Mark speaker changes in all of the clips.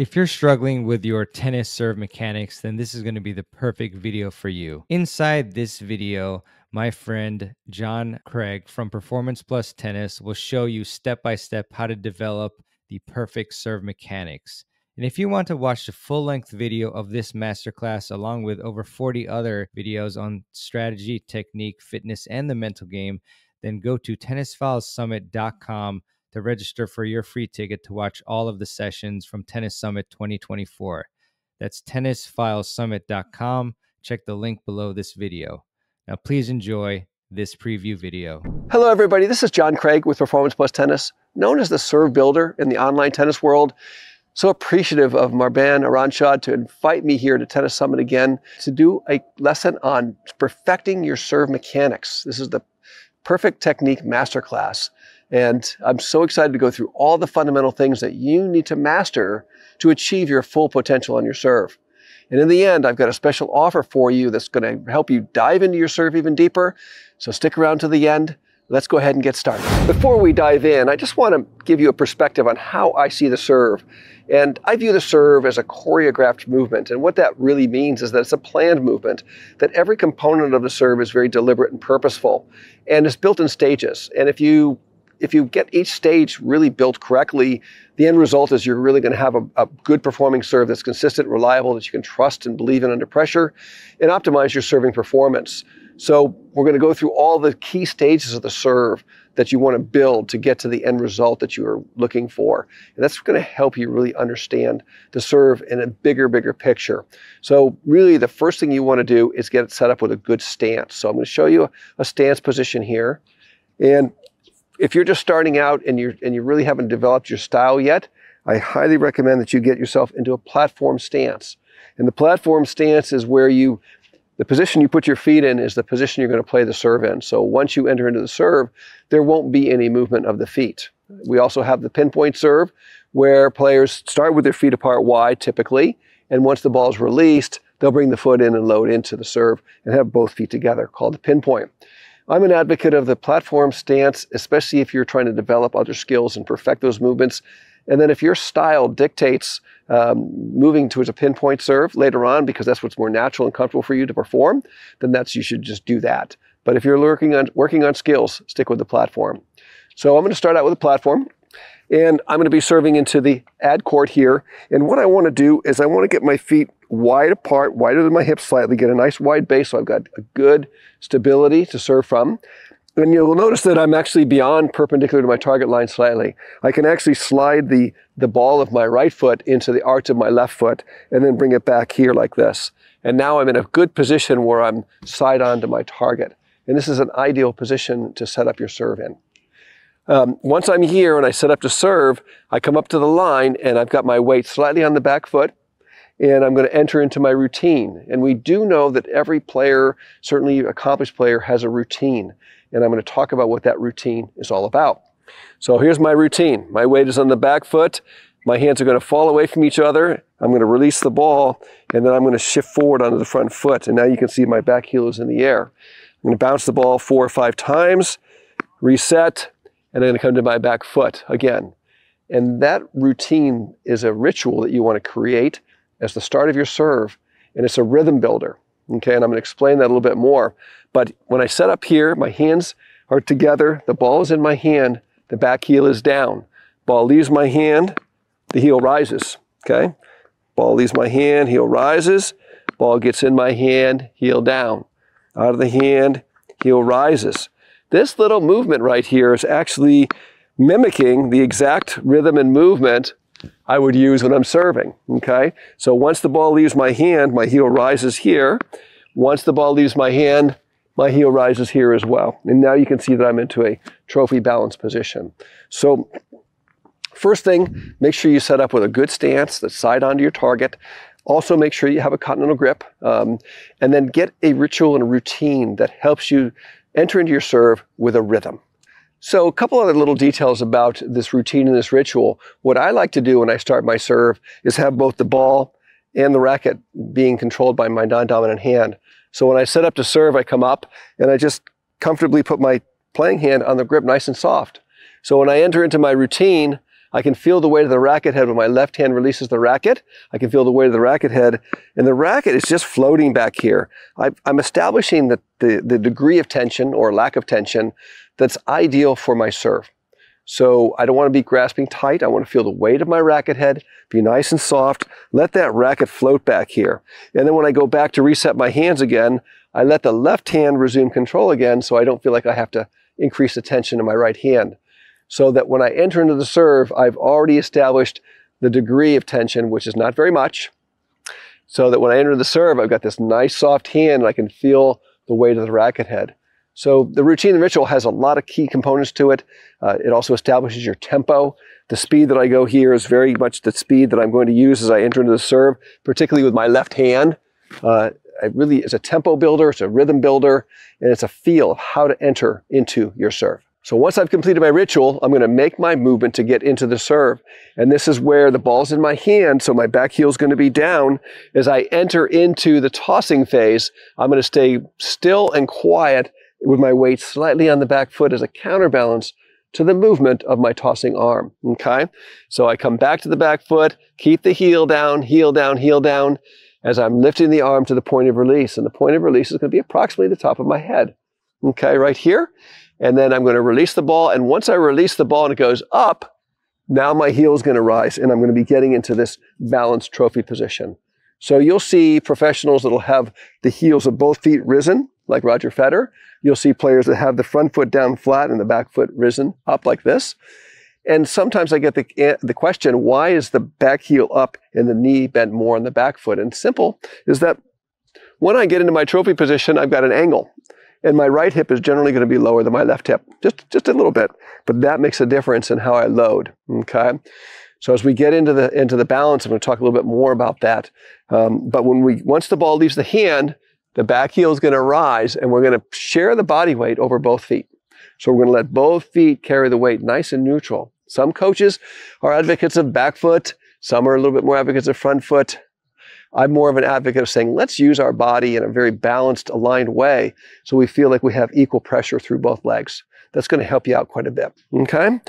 Speaker 1: If you're struggling with your tennis serve mechanics, then this is going to be the perfect video for you. Inside this video, my friend John Craig from Performance Plus Tennis will show you step-by-step how to develop the perfect serve mechanics. And if you want to watch the full-length video of this masterclass along with over 40 other videos on strategy, technique, fitness, and the mental game, then go to tennisfilessummit.com to register for your free ticket to watch all of the sessions from Tennis Summit 2024. That's tennisfilessummit.com. Check the link below this video. Now, please enjoy this preview video.
Speaker 2: Hello, everybody. This is John Craig with Performance Plus Tennis, known as the serve builder in the online tennis world. So appreciative of Marban Aranshad to invite me here to Tennis Summit again to do a lesson on perfecting your serve mechanics. This is the Perfect Technique Masterclass. And I'm so excited to go through all the fundamental things that you need to master to achieve your full potential on your serve. And in the end, I've got a special offer for you that's going to help you dive into your serve even deeper. So stick around to the end. Let's go ahead and get started. Before we dive in, I just want to give you a perspective on how I see the serve. And I view the serve as a choreographed movement. And what that really means is that it's a planned movement, that every component of the serve is very deliberate and purposeful, and it's built in stages. And if you get each stage really built correctly, the end result is you're really going to have a good performing serve that's consistent, reliable, that you can trust and believe in under pressure, and optimize your serving performance. So we're going to go through all the key stages of the serve that you want to build to get to the end result that you are looking for. And that's going to help you really understand the serve in a bigger picture. So really the first thing you want to do is get it set up with a good stance. So I'm going to show you a stance position here. And if you're just starting out and you really haven't developed your style yet, I highly recommend that you get yourself into a platform stance. And the platform stance is where the position you put your feet in is the position you're going to play the serve in. So once you enter into the serve, there won't be any movement of the feet. We also have the pinpoint serve, where players start with their feet apart wide typically, and once the ball is released, they'll bring the foot in and load into the serve and have both feet together, called the pinpoint. I'm an advocate of the platform stance, especially if you're trying to develop other skills and perfect those movements. And then if your style dictates moving towards a pinpoint serve later on, because that's what's more natural and comfortable for you to perform, then you should just do that. But if you're working on skills, stick with the platform. So I'm going to start out with a platform, and I'm going to be serving into the ad court here. And what I want to do is I want to get my feet wide apart, wider than my hips slightly, get a nice wide base so I've got a good stability to serve from. And you'll notice that I'm actually beyond perpendicular to my target line slightly. I can actually slide the ball of my right foot into the arch of my left foot and then bring it back here like this. And now I'm in a good position where I'm side on to my target. And this is an ideal position to set up your serve in. Once I'm here and I set up to serve, I come up to the line and I've got my weight slightly on the back foot, and I'm going to enter into my routine. And we do know that every player, certainly accomplished player, has a routine. And I'm going to talk about what that routine is all about. So here's my routine. My weight is on the back foot. My hands are going to fall away from each other. I'm going to release the ball, and then I'm going to shift forward onto the front foot. And now you can see my back heel is in the air. I'm going to bounce the ball 4 or 5 times, reset, and then come to my back foot again. And that routine is a ritual that you want to create as the start of your serve, and it's a rhythm builder. Okay, and I'm going to explain that a little bit more. But when I set up here, my hands are together, the ball is in my hand, the back heel is down. Ball leaves my hand, the heel rises. Okay, ball leaves my hand, heel rises, ball gets in my hand, heel down. Out of the hand, heel rises. This little movement right here is actually mimicking the exact rhythm and movement I would use when I'm serving, okay? So once the ball leaves my hand, my heel rises here. Once the ball leaves my hand, my heel rises here as well. And now you can see that I'm into a trophy balance position. So first thing, make sure you set up with a good stance that's side onto your target. Also make sure you have a continental grip, and then get a ritual and a routine that helps you enter into your serve with a rhythm. So a couple other little details about this routine and this ritual. What I like to do when I start my serve is have both the ball and the racket being controlled by my non-dominant hand. So when I set up to serve, I come up and I just comfortably put my playing hand on the grip nice and soft. So when I enter into my routine, I can feel the weight of the racket head when my left hand releases the racket. I can feel the weight of the racket head, and the racket is just floating back here. I'm establishing the degree of tension or lack of tension that's ideal for my serve. So I don't want to be grasping tight. I want to feel the weight of my racket head, be nice and soft, let that racket float back here. And then when I go back to reset my hands again, I let the left hand resume control again so I don't feel like I have to increase the tension in my right hand. So that when I enter into the serve, I've already established the degree of tension, which is not very much. So that when I enter the serve, I've got this nice soft hand and I can feel the weight of the racket head. So the routine and ritual has a lot of key components to it. It also establishes your tempo. The speed that I go here is very much the speed that I'm going to use as I enter into the serve, particularly with my left hand. It's a tempo builder, it's a rhythm builder, and it's a feel of how to enter into your serve. So once I've completed my ritual, I'm going to make my movement to get into the serve. And this is where the ball's in my hand, so my back heel is going to be down. As I enter into the tossing phase, I'm going to stay still and quiet with my weight slightly on the back foot as a counterbalance to the movement of my tossing arm, okay? So I come back to the back foot, keep the heel down, heel down, heel down, as I'm lifting the arm to the point of release. And the point of release is going to be approximately the top of my head, okay, right here. And then I'm going to release the ball, and once I release the ball and it goes up, now my heel is going to rise, and I'm going to be getting into this balanced trophy position. So you'll see professionals that'll have the heels of both feet risen, like Roger Federer. You'll see players that have the front foot down flat and the back foot risen up like this. And sometimes I get the question, why is the back heel up and the knee bent more on the back foot? And simple is that when I get into my trophy position, I've got an angle. And my right hip is generally going to be lower than my left hip, just a little bit. But that makes a difference in how I load, okay? So as we get into the balance, I'm going to talk a little bit more about that. But once the ball leaves the hand, the back heel is going to rise, and we're going to share the body weight over both feet. So we're going to let both feet carry the weight nice and neutral. Some coaches are advocates of back foot. Some are a little bit more advocates of front foot. I'm more of an advocate of saying, let's use our body in a very balanced, aligned way so we feel like we have equal pressure through both legs. That's going to help you out quite a bit, okay?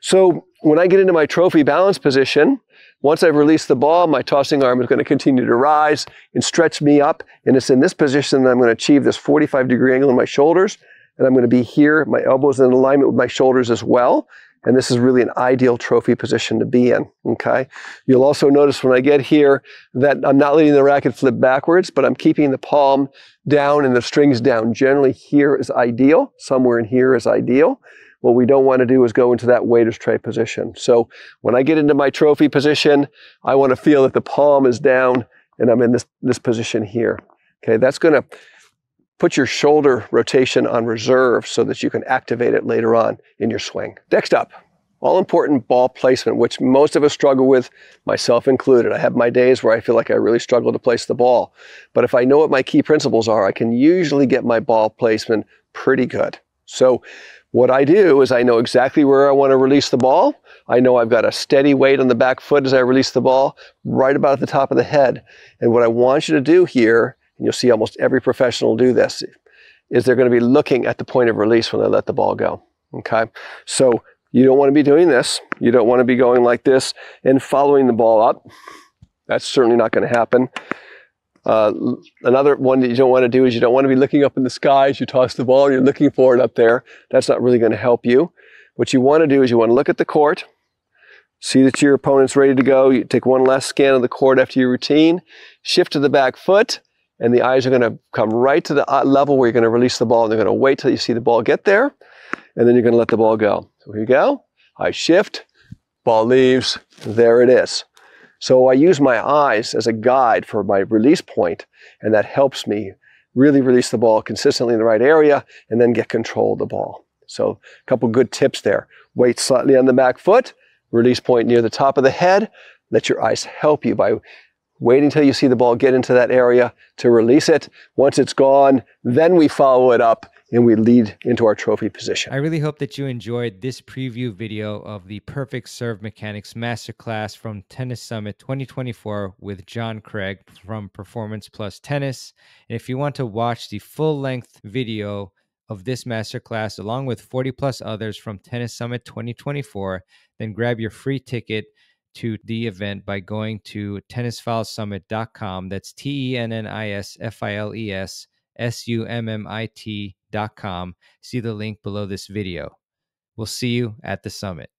Speaker 2: So when I get into my trophy balance position, once I've released the ball, my tossing arm is going to continue to rise and stretch me up. And it's in this position that I'm going to achieve this 45-degree angle in my shoulders. And I'm going to be here, my elbows in alignment with my shoulders as well. And this is really an ideal trophy position to be in, okay? You'll also notice when I get here that I'm not letting the racket flip backwards, but I'm keeping the palm down and the strings down. Generally, here is ideal. Somewhere in here is ideal. What we don't want to do is go into that waiter's tray position. So when I get into my trophy position, I want to feel that the palm is down and I'm in this position here. Okay, that's going to put your shoulder rotation on reserve so that you can activate it later on in your swing. Next up, all-important ball placement, which most of us struggle with, myself included. I have my days where I feel like I really struggle to place the ball. But if I know what my key principles are, I can usually get my ball placement pretty good. So what I do is I know exactly where I want to release the ball. I know I've got a steady weight on the back foot as I release the ball, right about at the top of the head. And what I want you to do here, and you'll see almost every professional do this, is they're going to be looking at the point of release when they let the ball go, okay? So you don't want to be doing this. You don't want to be going like this and following the ball up. That's certainly not going to happen. Another one that you don't want to do is you don't want to be looking up in the sky as you toss the ball and you're looking for it up there. That's not really going to help you. What you want to do is you want to look at the court, see that your opponent's ready to go. You take one last scan of the court after your routine, shift to the back foot, and the eyes are going to come right to the level where you're going to release the ball, and they're going to wait till you see the ball get there, and then you're going to let the ball go. So here you go. I shift, ball leaves, there it is. So I use my eyes as a guide for my release point, and that helps me really release the ball consistently in the right area and then get control of the ball. So a couple good tips there. Wait slightly on the back foot, release point near the top of the head. Let your eyes help you by waiting until you see the ball get into that area to release it. Once it's gone, then we follow it up and we lead into our trophy position.
Speaker 1: I really hope that you enjoyed this preview video of the Perfect Serve Mechanics Masterclass from Tennis Summit 2024 with John Craig from Performance Plus Tennis. And if you want to watch the full-length video of this masterclass, along with 40 plus others from Tennis Summit 2024, then grab your free ticket to the event by going to tennisfilesummit.com. That's TENNISFILESSUMMIT.com. See the link below this video. We'll see you at the summit.